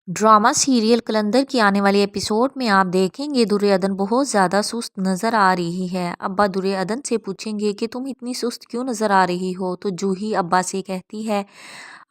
Drama serial कलंदर की आने वाली एपिसोड में आप देखेंगे दुर्योधन बहुत ज़्यादा सुस्त नज़र आ रही है। अब्बा दुर्योधन से पूछेंगे कि तुम इतनी सुस्त क्यों नज़र आ रही हो, तो जूही अब्बा से कहती है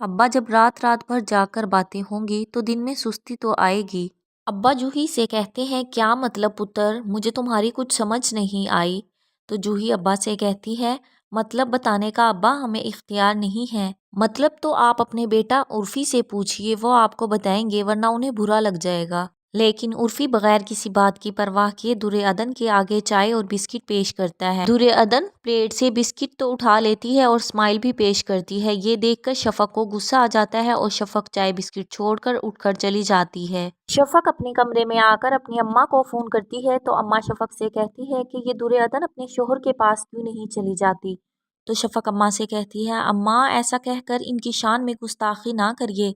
अब्बा जब रात रात भर जाकर बातें होंगी तो दिन में सुस्ती तो आएगी। अब्बा जूही से कहते हैं क्या मतलब पुत्र, मुझे तुम्हारी कुछ समझ नहीं आई। तो जूही अब्बा से कहती है मतलब बताने का अब्बा हमें इख्तियार नहीं है। मतलब तो आप अपने बेटा उर्फी से पूछिए, वो आपको बताएंगे वरना उन्हें बुरा लग जाएगा। लेकिन उर्फी बगैर किसी बात की परवाह किए दुर्योधन के आगे चाय और बिस्किट पेश करता है। दुर्योधन प्लेट से बिस्किट तो उठा लेती है और स्माइल भी पेश करती है। ये देखकर शफक को गुस्सा आ जाता है और शफक चाय बिस्किट छोड़कर उठकर चली जाती है। शफक अपने कमरे में आकर अपनी अम्मा को फोन करती है तो अम्मा शफक से कहती है कि ये दुर्योधन अपने शोहर के पास क्यों नहीं चली जाती। तो शफक अम्मा से कहती है अम्मा ऐसा कहकर इनकी शान में गुस्ताखी ना करिए,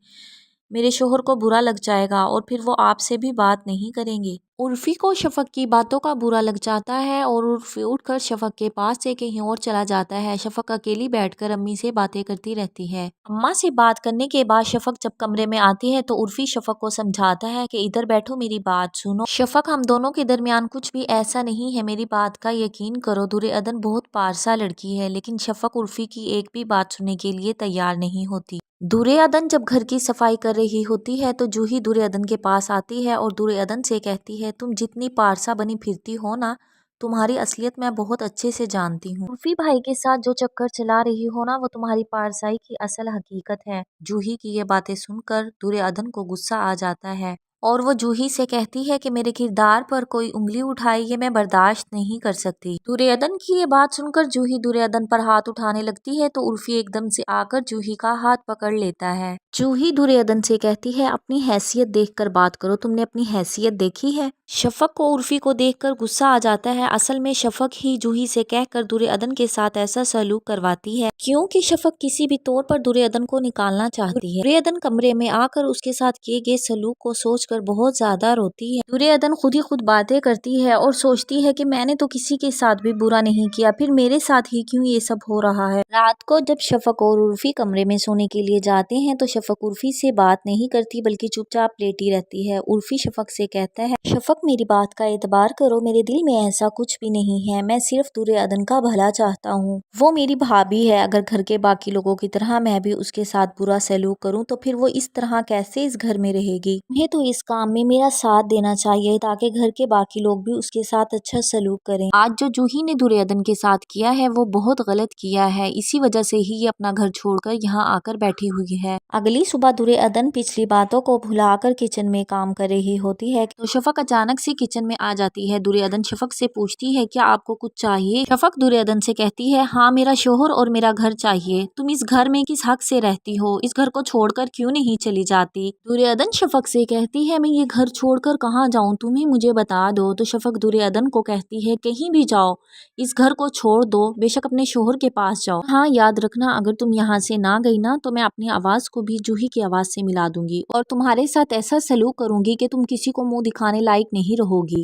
मेरे शोहर को बुरा लग जाएगा और फिर वो आपसे भी बात नहीं करेंगे। उर्फी को शफक की बातों का बुरा लग जाता है और उर्फी उठकर शफक के पास से कहीं और चला जाता है। शफक अकेली बैठकर अम्मी से बातें करती रहती है। अम्मा से बात करने के बाद शफक जब कमरे में आती है तो उर्फी शफक को समझाता है कि इधर बैठो, मेरी बात सुनो। शफक हम दोनों के दरमियान कुछ भी ऐसा नहीं है, मेरी बात का यकीन करो। दुर्योधन बहुत पारसा लड़की है, लेकिन शफक उर्फी की एक भी बात सुनने के लिए तैयार नहीं होती। दुर्योधन जब घर की सफाई कर रही होती है तो जूही दुर्योधन के पास आती है और दुर्योधन से कहती है तुम जितनी पारसा बनी फिरती हो ना, तुम्हारी असलियत मैं बहुत अच्छे से जानती हूँ। उर्फी भाई के साथ जो चक्कर चला रही हो ना, वो तुम्हारी पारसाई की असल हकीकत है। जूही की ये बातें सुनकर दुर्योधन को गुस्सा आ जाता है और वो जूही से कहती है कि मेरे किरदार पर कोई उंगली उठाई ये मैं बर्दाश्त नहीं कर सकती। दुर्योधन की ये बात सुनकर जूही दुर्योधन पर हाथ उठाने लगती है तो उर्फी एकदम से आकर जूही का हाथ पकड़ लेता है। जूही दुर्योधन से कहती है अपनी हैसियत देखकर बात करो, तुमने अपनी हैसियत देखी है। शफक को उर्फी को देखकर गुस्सा आ जाता है। असल में शफक ही जूही से कहकर दुर्योधन के साथ ऐसा सलूक करवाती है क्योंकि शफक किसी भी तौर पर दुर्योधन को निकालना चाहती है। दुर्योधन कमरे में आकर उसके साथ किए गए सलूक को सोचकर बहुत ज्यादा रोती है। दुर्योधन खुद ही खुद बातें करती है और सोचती है कि मैंने तो किसी के साथ भी बुरा नहीं किया, फिर मेरे साथ ही क्यों ये सब हो रहा है। रात को जब शफक और उर्फी कमरे में सोने के लिए जाते हैं तो शफक उर्फी से बात नहीं करती बल्कि चुपचाप लेटी रहती है। उर्फी शफक से कहता है शफक मेरी बात का एतबार करो, मेरे दिल में ऐसा कुछ भी नहीं है, मैं सिर्फ दुर्योधन का भला चाहता हूँ। वो मेरी भाभी है, अगर घर के बाकी लोगों की तरह मैं भी उसके साथ बुरा सलूक करूँ तो फिर वो इस तरह कैसे इस घर में रहेगी। मुझे तो इस काम में मेरा साथ देना चाहिए ताकि घर के बाकी लोग भी उसके साथ अच्छा सलूक करें। आज जो जूही ने दुर्योधन के साथ किया है वो बहुत गलत किया है, इसी वजह से ही ये अपना घर छोड़कर यहाँ आकर बैठी हुई है। अगली सुबह दुर्योधन पिछली बातों को भुलाकर किचन में काम कर रही होती है तो शफक अचानक से किचन में आ जाती है। दुर्योधन शफक से पूछती है क्या आपको कुछ चाहिए। शफक दुर्योधन से कहती है हाँ, मेरा शोहर और मेरा घर चाहिए। तुम इस घर में किस हक से रहती हो, इस घर को छोड़कर क्यों नहीं चली जाती। दुर्योधन शफक से कहती है मैं ये घर छोड़कर कहाँ जाऊँ, तुम ही मुझे बता दो। तो शफक दुर्योधन को कहती है कहीं भी जाओ, इस घर को छोड़ दो, बेशक अपने शोहर के पास जाओ। हाँ याद रखना, अगर तुम यहाँ से ना गई ना तो मैं अपनी आवाज को भी जूही की आवाज से मिला दूंगी और तुम्हारे साथ ऐसा सलूक करूंगी कि तुम किसी को मुंह दिखाने लायक नहीं रहोगी।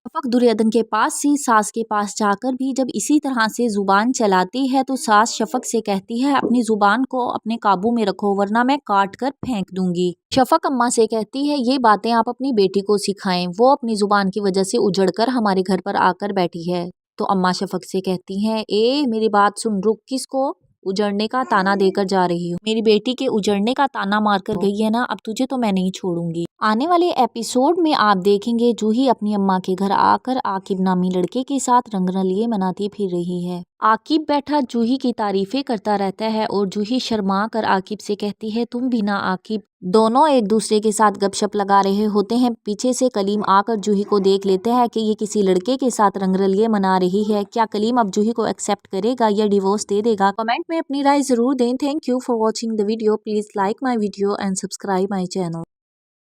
शफक दुर्योधन के पास से सास के पास जाकर भी जब इसी तरह से जुबान चलाती है तो सास शफक से कहती है अपनी जुबान को अपने काबू में रखो वरना मैं काट कर फेंक दूंगी। शफक अम्मा से कहती है ये बातें आप अपनी बेटी को सिखाएं, वो अपनी जुबान की वजह से उजड़कर हमारे घर पर आकर बैठी है। तो अम्मा शफक से कहती हैं ए मेरी बात सुन, रुक, किसको उजड़ने का ताना देकर जा रही हो, मेरी बेटी के उजड़ने का ताना मारकर गई है ना, अब तुझे तो मैं नहीं छोड़ूंगी। आने वाले एपिसोड में आप देखेंगे जूही अपनी अम्मा के घर आकर आकिब नामी लड़के के साथ रंगरलिये मनाती फिर रही है। आकिब बैठा जूही की तारीफें करता रहता है और जूही शर्मा कर आकिब से कहती है तुम भी ना आकिब। दोनों एक दूसरे के साथ गपशप लगा रहे होते हैं। पीछे से कलीम आकर जूही को देख लेता है कि ये किसी लड़के के साथ रंगरलिये मना रही है। क्या कलीम अब जूही को एक्सेप्ट करेगा या डिवोर्स दे देगा? कमेंट में अपनी राय जरूर दें। Thank you for watching the video. Please like my video and subscribe my channel.